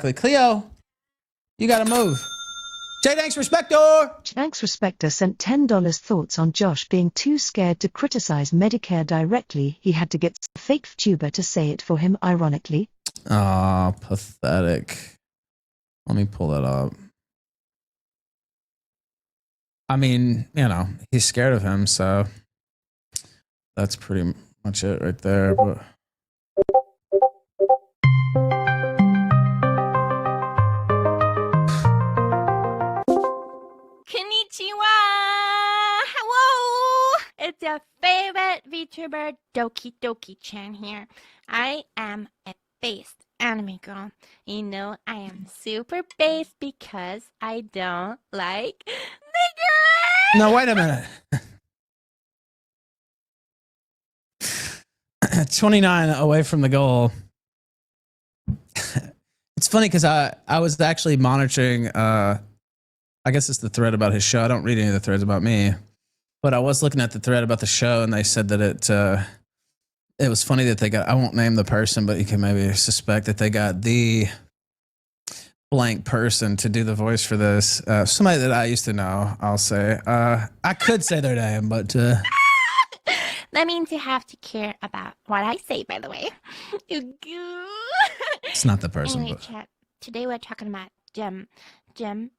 Cleo, you gotta move. J-Danks Respector! J-Danks Respector sent $10 thoughts on Josh being too scared to criticize Medicare directly. He had to get a fake VTuber to say it for him, ironically. Aw, pathetic. Let me pull that up. I mean, you know, he's scared of him, so that's pretty much it right there. But Konnichiwa! Hello! It's your favorite VTuber, Doki Doki-chan here. I am a based anime girl. You know, I am super based because I don't like niggers! no, wait a minute. 29 away from the goal. It's funny because I was actually monitoring I guess it's the thread about his show. I don't read any of the threads about me, but I was looking at the thread about the show, and they said that it was funny that they got, I won't name the person, but you can maybe suspect that they got the blank person to do the voice for this. Somebody that I used to know, I'll say. I could say their name, but that means you have to care about what I say, by the way. It's not the person. Anyway, but chat, today we're talking about Jim.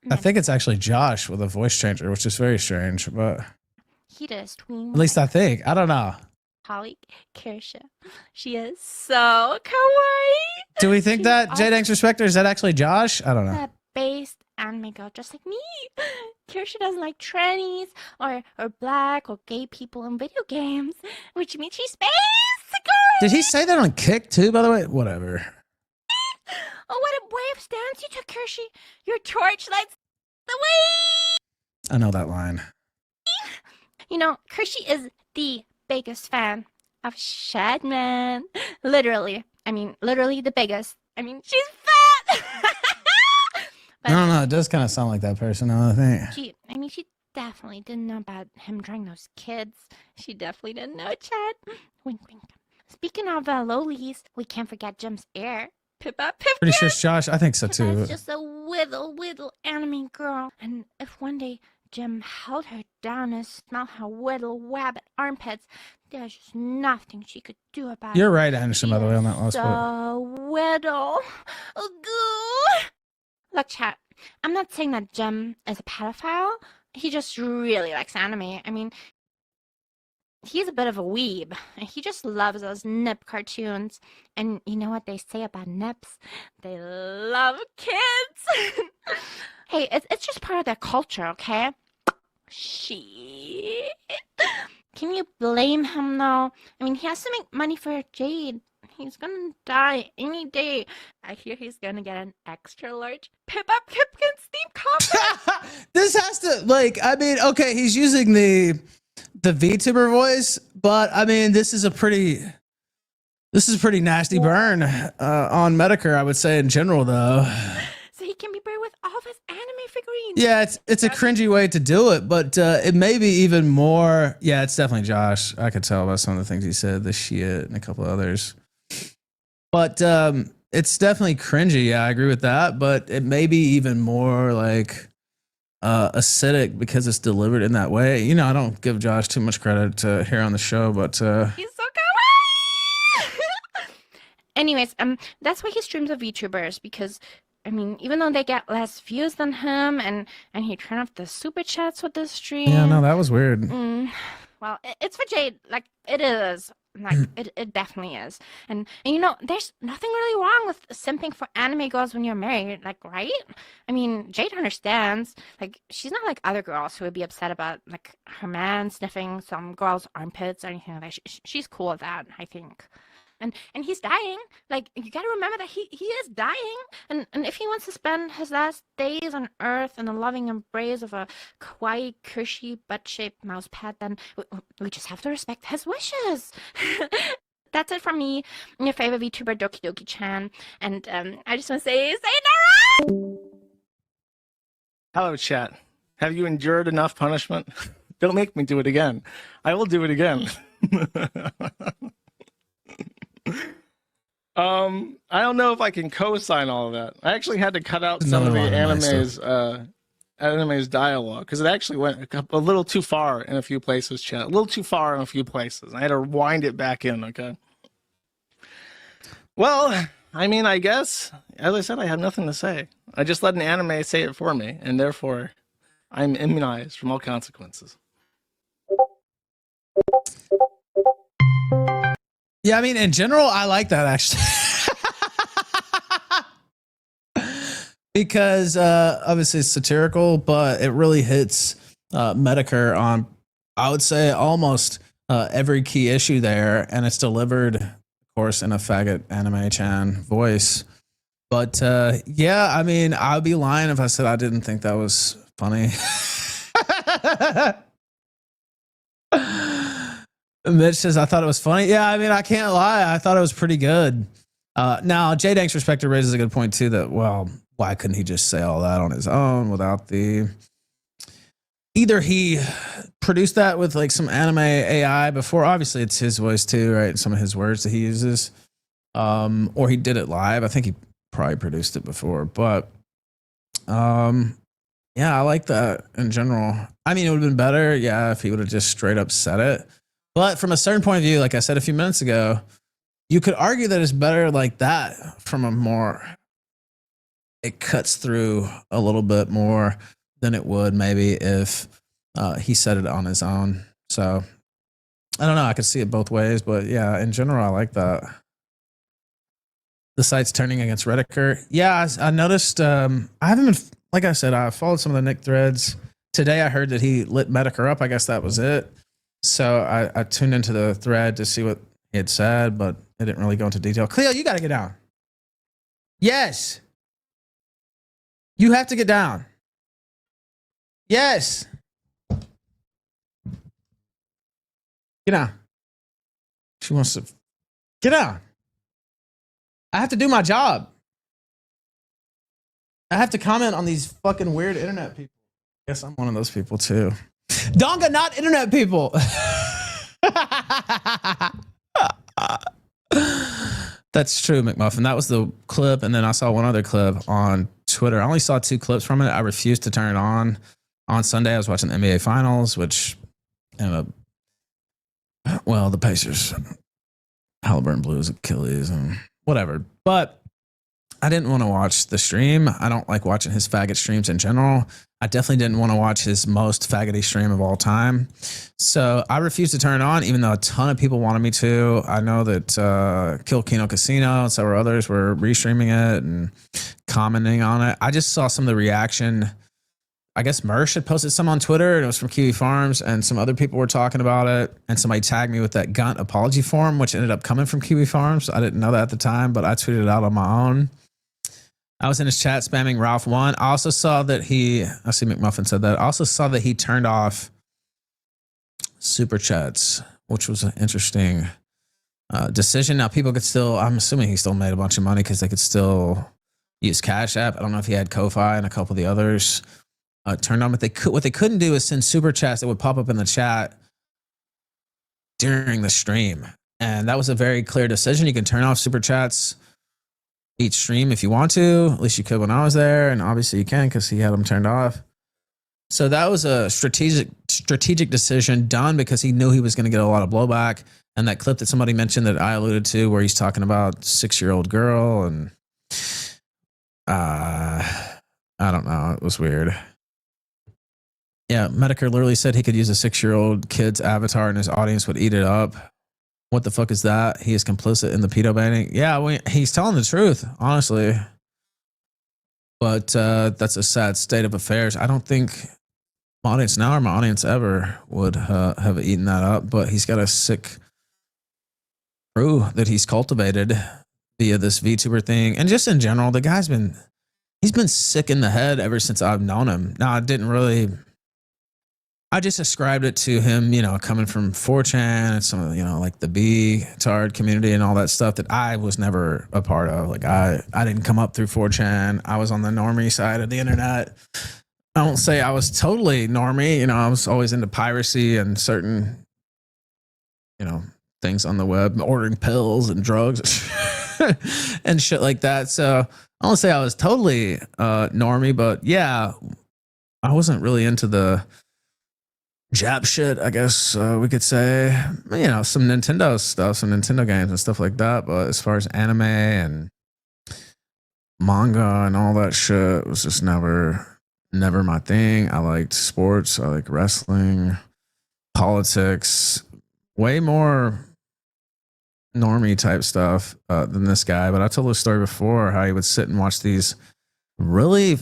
I think it's actually Josh with a voice changer, which is very strange, but he does tween. At least I think. I don't know. Colleague Kirsha. She is so kawaii. Do we think that J-Danks Respector, is that actually Josh? I don't know. A based anime girl, just like me. Kirsha doesn't like trannies or black or gay people in video games, which means she's basically. Did he say that on Kick too, by the way? Whatever. Oh, what a brave stance you took, Kirsha. Your torch lights the way. I know that line. You know, Kirsha is the biggest fan of Shadman. Literally. I mean, literally the biggest. I mean, she's fat. I don't know. It does kind of sound like that person, now I think. She definitely didn't know about him drawing those kids. She definitely didn't know, Chad. Wink, wink. Speaking of lolies, we can't forget Jim's heir. Pippa. Pretty sure it's Josh. I think so too. That's just a whittle anime girl. And if one day Jim held her down and smelled her whittle wabbit armpits, there's just nothing she could do about it. You're right, Anderson, by the way, on that last part. So whittle. Goo. Look, chat, I'm not saying that Jim is a pedophile. He just really likes anime. I mean, he's a bit of a weeb. He just loves those nip cartoons. And you know what they say about nips? They love kids. Hey, it's just part of their culture, okay? Shit. Can you blame him, though? I mean, he has to make money for Jade. He's gonna die any day. I hear he's gonna get an extra large Pippa Pipkin Steam coffee. This has to, like, I mean, okay, he's using the VTuber voice, but I mean, this is a pretty nasty burn on Metokur, I would say in general, though. So he can be burned with all of his anime figurines. Yeah, it's a cringy way to do it, but it may be even more. Yeah, it's definitely Josh. I could tell by some of the things he said, the shit and a couple of others. But it's definitely cringy. Yeah, I agree with that. But it may be even more like acidic because it's delivered in that way. You know, I don't give Josh too much credit here on the show, but he's so kawaii. Anyways, that's why he streams with VTubers, because I mean, even though they get less views than him, and he turned off the super chats with this stream. Yeah, no, that was weird. Well, it's for Jade. Like, it is. Like, it definitely is. And you know, there's nothing really wrong with simping for anime girls when you're married, like, right? I mean, Jade understands. Like, she's not like other girls who would be upset about, like, her man sniffing some girl's armpits or anything like that. She's cool with that, I think. And he's dying. Like, you gotta remember that he is dying. And if he wants to spend his last days on Earth in the loving embrace of a kawaii, cushy, butt-shaped mouse pad, then we just have to respect his wishes. That's it from me, your favorite VTuber, Doki Doki-chan. And I just want to say sayonara! Hello, chat. Have you endured enough punishment? Don't make me do it again. I will do it again. I don't know if I can co-sign all of that. I actually had to cut out some of the anime's dialogue because it actually went a little too far in a few places, chat. A little too far in a few places. I had to wind it back in, okay? Well, I mean, I guess, as I said, I have nothing to say. I just let an anime say it for me, and therefore I'm immunized from all consequences. Yeah, I mean, in general, I like that actually. Because obviously it's satirical, but it really hits Metokur on, I would say, almost every key issue there. And it's delivered, of course, in a faggot anime chan voice. But yeah, I mean, I'd be lying if I said I didn't think that was funny. Mitch says, I thought it was funny. Yeah, I mean, I can't lie. I thought it was pretty good. Now, J Dank's Respecter raises a good point, too, that, well, why couldn't he just say all that on his own without the... Either he produced that with, like, some anime AI before. Obviously, it's his voice, too, right? Some of his words that he uses. Or he did it live. I think he probably produced it before. But, yeah, I like that in general. I mean, it would have been better, yeah, if he would have just straight up said it. But from a certain point of view, like I said a few minutes ago, you could argue that it's better like that from a more, it cuts through a little bit more than it would maybe if he said it on his own. So I don't know. I could see it both ways, but yeah, in general, I like that. The site's turning against Rediker. Yeah, I noticed, I haven't been, like I said, I followed some of the Nick threads. Today I heard that he lit Metokur up. I guess that was it. So I tuned into the thread to see what he had said, but it didn't really go into detail. Cleo, you got to get down. Yes. You have to get down. Yes. Get down. She wants to get down. I have to do my job. I have to comment on these fucking weird internet people. I guess I'm one of those people too. Donga, not internet people. That's true, McMuffin. That was the clip, and then I saw one other clip on Twitter. I only saw 2 clips from it. I refused to turn it on. On Sunday, I was watching the NBA Finals, which ended up, well, the Pacers, Halliburton blew his Achilles and whatever. But I didn't want to watch the stream. I don't like watching his faggot streams in general. I definitely didn't want to watch his most faggoty stream of all time. So I refused to turn it on, even though a ton of people wanted me to. I know that Kill Kino Casino and several others were restreaming it and commenting on it. I just saw some of the reaction. I guess Mersh had posted some on Twitter, and it was from Kiwi Farms, and some other people were talking about it. And somebody tagged me with that Gunt apology form, which ended up coming from Kiwi Farms. I didn't know that at the time, but I tweeted it out on my own. I was in his chat spamming Ralph1. I also saw that I see McMuffin said that. I also saw that he turned off super chats, which was an interesting decision. Now, people could still, I'm assuming he still made a bunch of money because they could still use Cash App. I don't know if he had Ko-Fi and a couple of the others turned on, but what they couldn't do is send super chats that would pop up in the chat during the stream. And that was a very clear decision. You can turn off super chats each stream if you want to. At least you could when I was there, and obviously you can because he had them turned off. So that was a strategic decision done because he knew he was going to get a lot of blowback. And that clip that somebody mentioned that I alluded to, where he's talking about 6-year-old girl, and I don't know, it was weird. Yeah, Metokur literally said he could use a 6-year-old kid's avatar and his audience would eat it up. What the fuck is that? He is complicit in the pedo banning. Yeah, he's telling the truth, honestly. But that's a sad state of affairs. I don't think my audience now or my audience ever would have eaten that up. But he's got a sick crew that he's cultivated via this VTuber thing. And just in general, the guy's he's been sick in the head ever since I've known him. Now, I just ascribed it to him, coming from 4chan and some of, like the B-tard community and all that stuff that I was never a part of. Like I didn't come up through 4chan. I was on the normie side of the internet. I won't say I was totally normie. I was always into piracy and certain, things on the web, ordering pills and drugs. and shit like that. So I won't say I was totally normie, but yeah, I wasn't really into the Jap shit, I guess we could say. You know, some Nintendo stuff, some Nintendo games and stuff like that. But as far as anime and manga and all that shit, was just never my thing. I liked sports. I like wrestling, politics, way more normie type stuff than this guy. But I told this story before how he would sit and watch these really.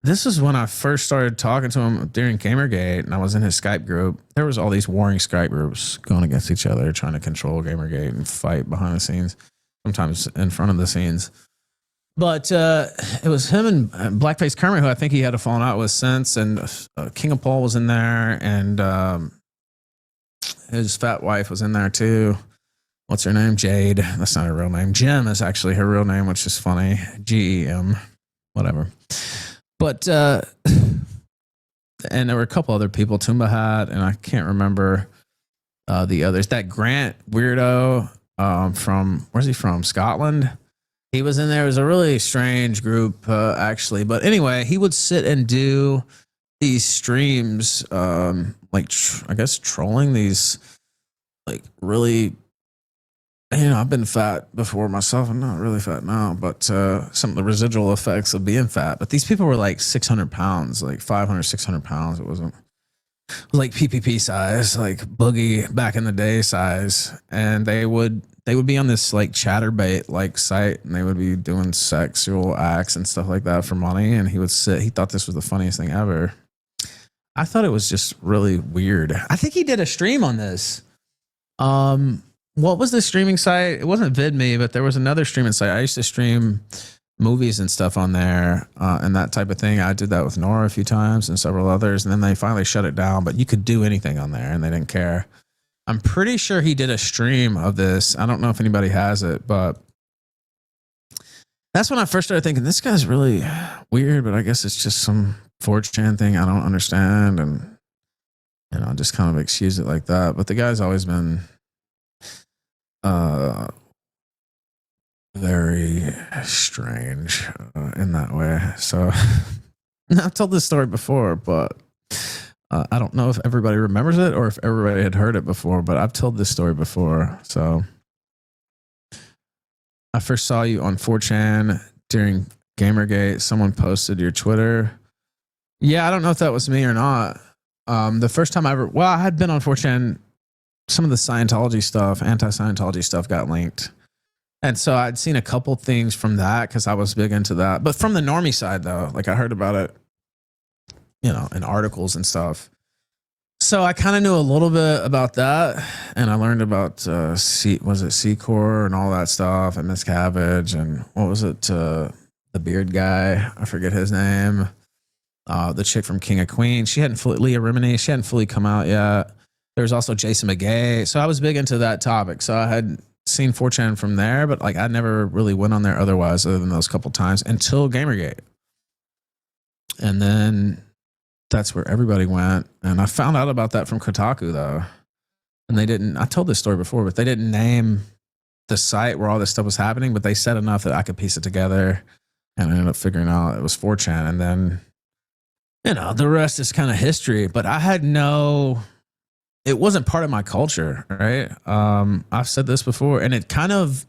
This is when I first started talking to him during Gamergate, and I was in his Skype group. There was all these warring Skype groups going against each other, trying to control Gamergate and fight behind the scenes, sometimes in front of the scenes. But it was him and Blackface Kermit, who I think he had a falling out with since, and King of Paul was in there, and his fat wife was in there too. What's her name? Jade. That's not her real name. Jim is actually her real name, which is funny. GEM, whatever. But, and there were a couple other people, Tumba had, and I can't remember the others. That Grant weirdo from, where's he from? Scotland. He was in there. It was a really strange group, actually. But anyway, he would sit and do these streams, like, I guess, trolling these, like, really, you know, I've been fat before myself. I'm not really fat now, but some of the residual effects of being fat. But these people were like 600 pounds, like 500, 600 pounds. It was like PPP size, like Boogie back in the day size. And they would be on this like chatterbait like site, and they would be doing sexual acts and stuff like that for money. And he would sit, he thought this was the funniest thing ever. I thought it was just really weird. I think he did a stream on this. What was the streaming site? It wasn't VidMe, but there was another streaming site. I used to stream movies and stuff on there and that type of thing. I did that with Nora a few times and several others, and then they finally shut it down. But you could do anything on there, and they didn't care. I'm pretty sure he did a stream of this. I don't know if anybody has it, but that's when I first started thinking, this guy's really weird, but I guess it's just some 4chan thing I don't understand, and you know, just kind of excuse it like that. But the guy's always been very strange in that way. So I've told this story before, but I don't know if everybody remembers it or if everybody had heard it before, but I've told this story before. So I first saw you on 4chan during Gamergate. Someone posted your Twitter. Yeah, I don't know if that was me or not. The first time I had been on 4chan. Some of the Scientology stuff, anti-Scientology stuff got linked. And so I'd seen a couple things from that because I was big into that. But from the normie side, though, like I heard about it, you know, in articles and stuff. So I kind of knew a little bit about that. And I learned about, C-Core and all that stuff, and Miss Cabbage, and what was it, the beard guy? I forget his name. The chick from King of Queens. She hadn't Leah Remini. She hadn't fully come out yet. There was also Jason McGay. So I was big into that topic. So I had seen 4chan from there, but like I never really went on there otherwise other than those couple times until Gamergate. And then that's where everybody went. And I found out about that from Kotaku though. And they didn't, I told this story before, but they didn't name the site where all this stuff was happening, but they said enough that I could piece it together. And I ended up figuring out it was 4chan. And then, you know, the rest is kind of history, but I had it wasn't part of my culture, right? I've said this before, and it kind of,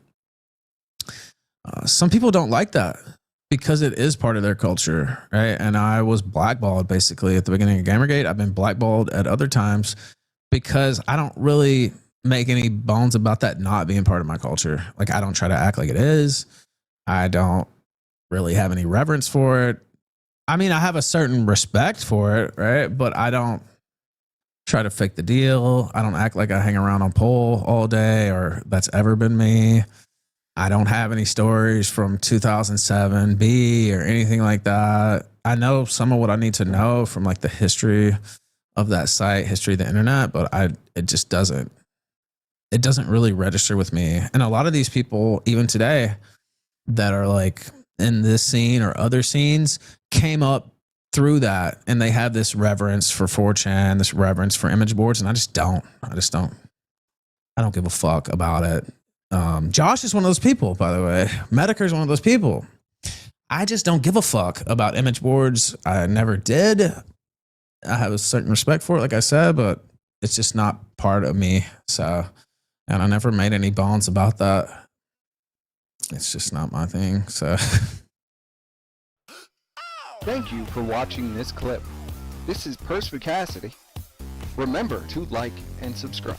some people don't like that because it is part of their culture, right? And I was blackballed basically at the beginning of Gamergate. I've been blackballed at other times because I don't really make any bones about that not being part of my culture. Like I don't try to act like it is. I don't really have any reverence for it. I mean, I have a certain respect for it, right? But I don't try to fake the deal. I don't act like I hang around on pole all day, or that's ever been me. I don't have any stories from 2007 B or anything like that. I know some of what I need to know from like the history of that site, history of the internet, but it just doesn't really register with me. And a lot of these people, even today, that are like in this scene or other scenes came up through that, and they have this reverence for 4chan, this reverence for image boards, and I don't give a fuck about it. Josh is one of those people, by the way. Metokur is one of those people. I just don't give a fuck about image boards. I never did. I have a certain respect for it, like I said, but it's just not part of me. So, and I never made any bonds about that. It's just not my thing. So, thank you for watching this clip. This is Perspicacity. Remember to like and subscribe.